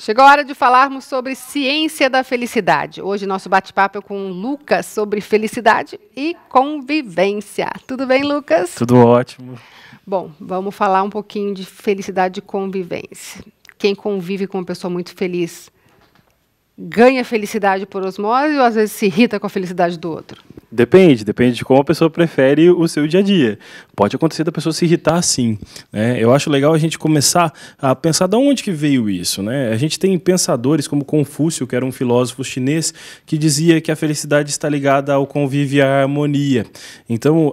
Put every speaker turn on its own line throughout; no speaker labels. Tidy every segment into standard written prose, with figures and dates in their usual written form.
Chegou a hora de falarmos sobre ciência da felicidade. Hoje nosso bate-papo é com o Lucas sobre felicidade e convivência. Tudo bem, Lucas?
Tudo ótimo.
Bom, vamos falar um pouquinho de felicidade e convivência. Quem convive com uma pessoa muito feliz ganha felicidade por osmose ou às vezes se irrita com a felicidade do outro?
Depende de como a pessoa prefere o seu dia a dia. Pode acontecer da pessoa se irritar, sim, né? Eu acho legal a gente começar a pensar de onde que veio isso, né? A gente tem pensadores como Confúcio, que era um filósofo chinês, que dizia que a felicidade está ligada ao convívio e à harmonia. Então,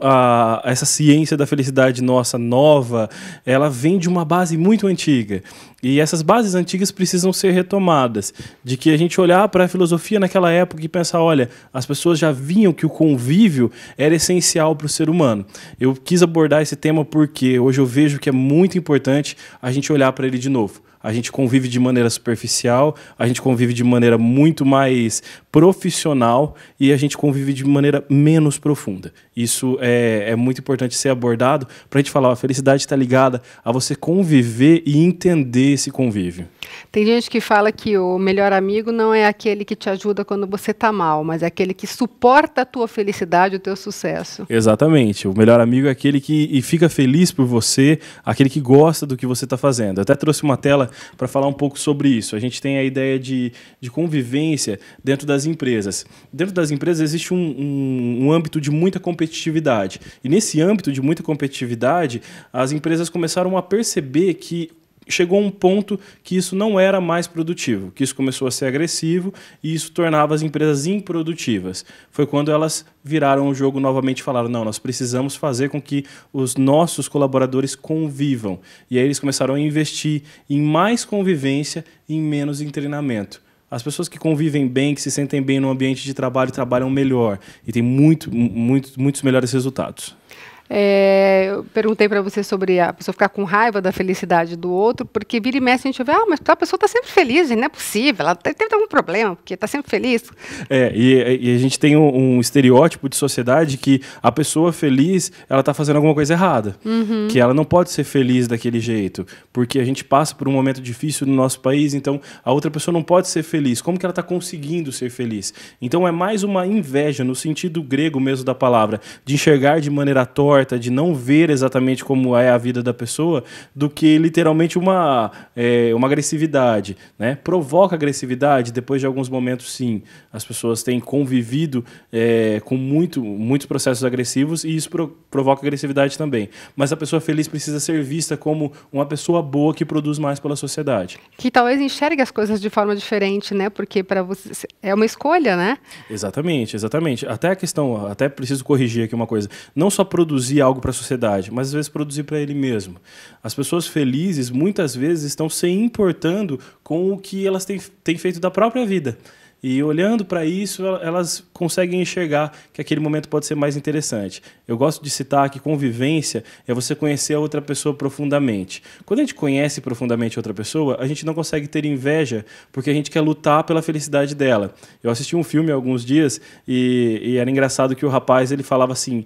essa ciência da felicidade nossa, nova, ela vem de uma base muito antiga. E essas bases antigas precisam ser retomadas, de que a gente olhar para a filosofia naquela época e pensar, olha, as pessoas já viam que o convívio era essencial para o ser humano. Eu quis abordar esse tema porque hoje eu vejo que é muito importante a gente olhar para ele de novo. A gente convive de maneira superficial, a gente convive de maneira muito mais profissional e a gente convive de maneira menos profunda. Isso é muito importante ser abordado para a gente falar, a felicidade está ligada a você conviver e entender esse convívio.
Tem gente que fala que o melhor amigo não é aquele que te ajuda quando você está mal, mas é aquele que suporta a tua felicidade, o teu sucesso.
Exatamente. O melhor amigo é aquele que fica feliz por você, aquele que gosta do que você está fazendo. Eu até trouxe uma tela para falar um pouco sobre isso. A gente tem a ideia de convivência dentro das empresas. Dentro das empresas existe um âmbito de muita competitividade. E nesse âmbito de muita competitividade, as empresas começaram a perceber que chegou a um ponto que isso não era mais produtivo, que isso começou a ser agressivo e isso tornava as empresas improdutivas. Foi quando elas viraram o jogo novamente e falaram, não, nós precisamos fazer com que os nossos colaboradores convivam. E aí eles começaram a investir em mais convivência e em menos em treinamento. As pessoas que convivem bem, que se sentem bem no ambiente de trabalho, trabalham melhor e têm muitos melhores resultados.
Eu perguntei para você sobre a pessoa ficar com raiva da felicidade do outro, porque vira e mexe a gente vê, mas a pessoa está sempre feliz, não é possível, ela teve algum problema, porque está sempre feliz.
E a gente tem um estereótipo de sociedade que a pessoa feliz, ela está fazendo alguma coisa errada, que ela não pode ser feliz daquele jeito, porque a gente passa por um momento difícil no nosso país, então a outra pessoa não pode ser feliz. Como que ela está conseguindo ser feliz? Então é mais uma inveja, no sentido grego mesmo da palavra, de enxergar de maneira torta, de não ver exatamente como é a vida da pessoa, do que literalmente uma agressividade, né? Provoca agressividade depois de alguns momentos, sim. As pessoas têm convivido com muitos processos agressivos e isso provoca agressividade também. Mas a pessoa feliz precisa ser vista como uma pessoa boa que produz mais pela sociedade.
Que talvez enxergue as coisas de forma diferente, né? Porque para você é uma escolha, né?
Exatamente. Até a questão, até preciso corrigir aqui uma coisa, não só produzir algo para a sociedade, mas às vezes produzir para ele mesmo. As pessoas felizes muitas vezes estão se importando com o que elas têm feito da própria vida. E olhando para isso, elas conseguem enxergar que aquele momento pode ser mais interessante. Eu gosto de citar que convivência é você conhecer a outra pessoa profundamente. Quando a gente conhece profundamente outra pessoa, a gente não consegue ter inveja porque a gente quer lutar pela felicidade dela. Eu assisti um filme há alguns dias e era engraçado que o rapaz ele falava assim,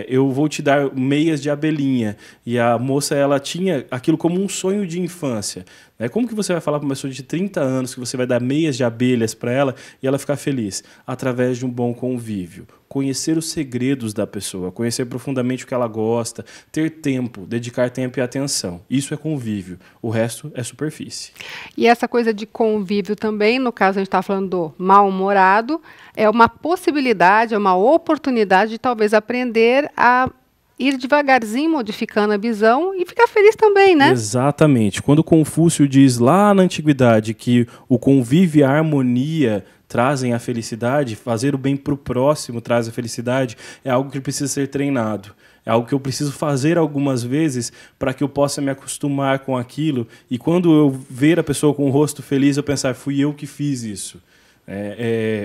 eu vou te dar meias de abelhinha. E a moça ela tinha aquilo como um sonho de infância. Como que você vai falar para uma pessoa de 30 anos que você vai dar meias de abelhas para ela e ela ficar feliz? Através de um bom convívio. Conhecer os segredos da pessoa, conhecer profundamente o que ela gosta, ter tempo, dedicar tempo e atenção. Isso é convívio. O resto é superfície.
E essa coisa de convívio também, no caso a gente está falando do mal-humorado, é uma possibilidade, é uma oportunidade de talvez aprender a ir devagarzinho modificando a visão e ficar feliz também, né?
Exatamente. Quando Confúcio diz lá na antiguidade que o convívio e a harmonia trazem a felicidade, fazer o bem para o próximo traz a felicidade, é algo que precisa ser treinado. É algo que eu preciso fazer algumas vezes para que eu possa me acostumar com aquilo e quando eu ver a pessoa com o rosto feliz, eu pensar, fui eu que fiz isso.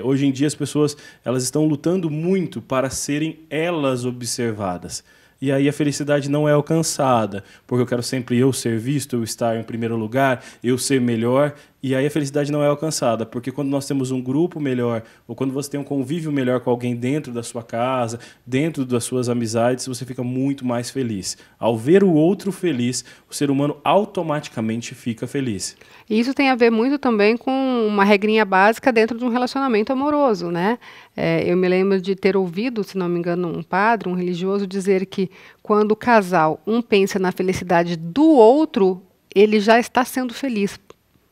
Hoje em dia as pessoas elas estão lutando muito para serem elas observadas. E aí a felicidade não é alcançada, porque eu quero sempre eu ser visto, eu estar em primeiro lugar, eu ser melhor, e aí a felicidade não é alcançada, porque quando nós temos um grupo melhor, ou quando você tem um convívio melhor com alguém dentro da sua casa, dentro das suas amizades, você fica muito mais feliz. Ao ver o outro feliz, o ser humano automaticamente fica feliz.
E isso tem a ver muito também com uma regrinha básica dentro de um relacionamento amoroso, né? Eu me lembro de ter ouvido, se não me engano, um padre, um religioso, dizer que quando o casal, um pensa na felicidade do outro, ele já está sendo feliz.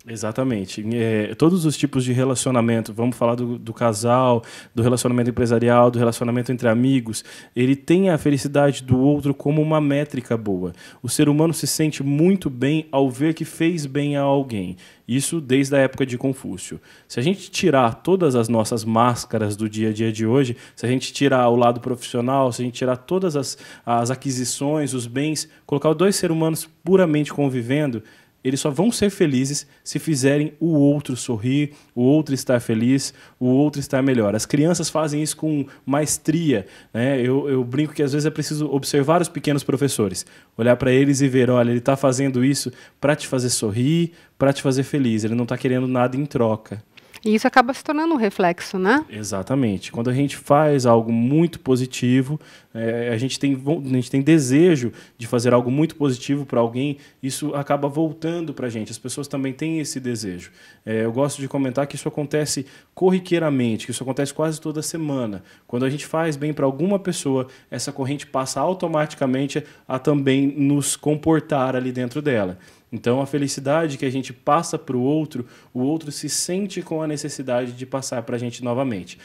Exatamente. Todos os tipos de relacionamento, vamos falar do casal, do relacionamento empresarial, do relacionamento entre amigos, ele tem a felicidade do outro como uma métrica boa. O ser humano se sente muito bem ao ver que fez bem a alguém. Isso desde a época de Confúcio. Se a gente tirar todas as nossas máscaras do dia a dia de hoje, se a gente tirar o lado profissional, se a gente tirar todas as aquisições, os bens, colocar dois seres humanos puramente convivendo, eles só vão ser felizes se fizerem o outro sorrir, o outro estar feliz, o outro estar melhor. As crianças fazem isso com maestria, né? Eu brinco que às vezes é preciso observar os pequenos professores, olhar para eles e ver, olha, ele está fazendo isso para te fazer sorrir, para te fazer feliz, ele não está querendo nada em troca.
E isso acaba se tornando um reflexo, né?
Exatamente. Quando a gente faz algo muito positivo, a gente tem desejo de fazer algo muito positivo para alguém, isso acaba voltando para a gente. As pessoas também têm esse desejo. Eu gosto de comentar que isso acontece corriqueiramente, que isso acontece quase toda semana. Quando a gente faz bem para alguma pessoa, essa corrente passa automaticamente a também nos comportar ali dentro dela. Então, a felicidade que a gente passa para o outro se sente com a necessidade de passar para a gente novamente.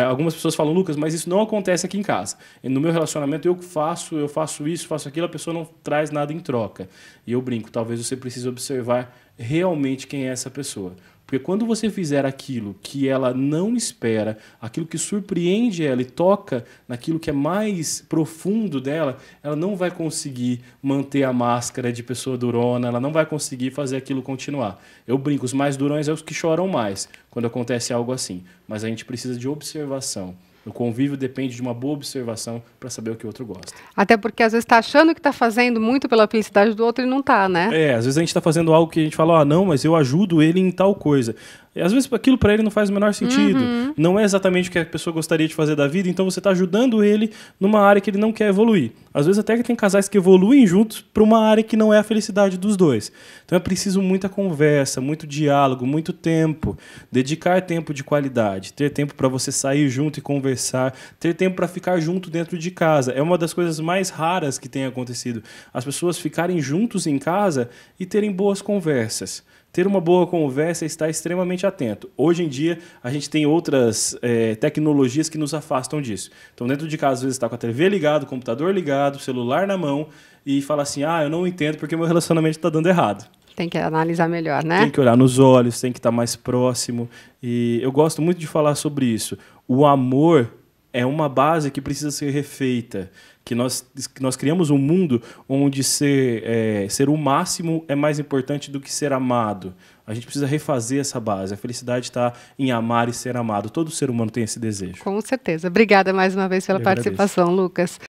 Algumas pessoas falam, Lucas, mas isso não acontece aqui em casa. No meu relacionamento eu faço isso, faço aquilo, a pessoa não traz nada em troca. E eu brinco, talvez você precise observar realmente quem é essa pessoa. Porque quando você fizer aquilo que ela não espera, aquilo que surpreende ela e toca naquilo que é mais profundo dela, ela não vai conseguir manter a máscara de pessoa durona, ela não vai conseguir fazer aquilo continuar. Eu brinco, os mais durões são os que choram mais quando acontece algo assim. Mas a gente precisa de observação. O convívio depende de uma boa observação para saber o que o outro gosta.
Até porque às vezes está achando que está fazendo muito pela felicidade do outro e não está, né?
Às vezes a gente está fazendo algo que a gente fala, não, mas eu ajudo ele em tal coisa. E às vezes aquilo para ele não faz o menor sentido. Não é exatamente o que a pessoa gostaria de fazer da vida, então você está ajudando ele numa área que ele não quer evoluir. Às vezes até que tem casais que evoluem juntos para uma área que não é a felicidade dos dois. Então é preciso muita conversa, muito diálogo, muito tempo. Dedicar tempo de qualidade. Ter tempo para você sair junto e conversar. Ter tempo para ficar junto dentro de casa. É uma das coisas mais raras que tem acontecido. As pessoas ficarem juntos em casa e terem boas conversas. Ter uma boa conversa e estar extremamente atento. Hoje em dia, a gente tem outras tecnologias que nos afastam disso. Então, dentro de casa, às vezes, está com a TV ligada, o computador ligado, o celular na mão, e fala assim, eu não entendo porque meu relacionamento está dando errado.
Tem que analisar melhor, né?
Tem que olhar nos olhos, tem que estar mais próximo. E eu gosto muito de falar sobre isso. O amor é uma base que precisa ser refeita. Que nós criamos um mundo onde ser o máximo é mais importante do que ser amado. A gente precisa refazer essa base. A felicidade está em amar e ser amado. Todo ser humano tem esse desejo.
Com certeza. Obrigada mais uma vez pela participação, Lucas.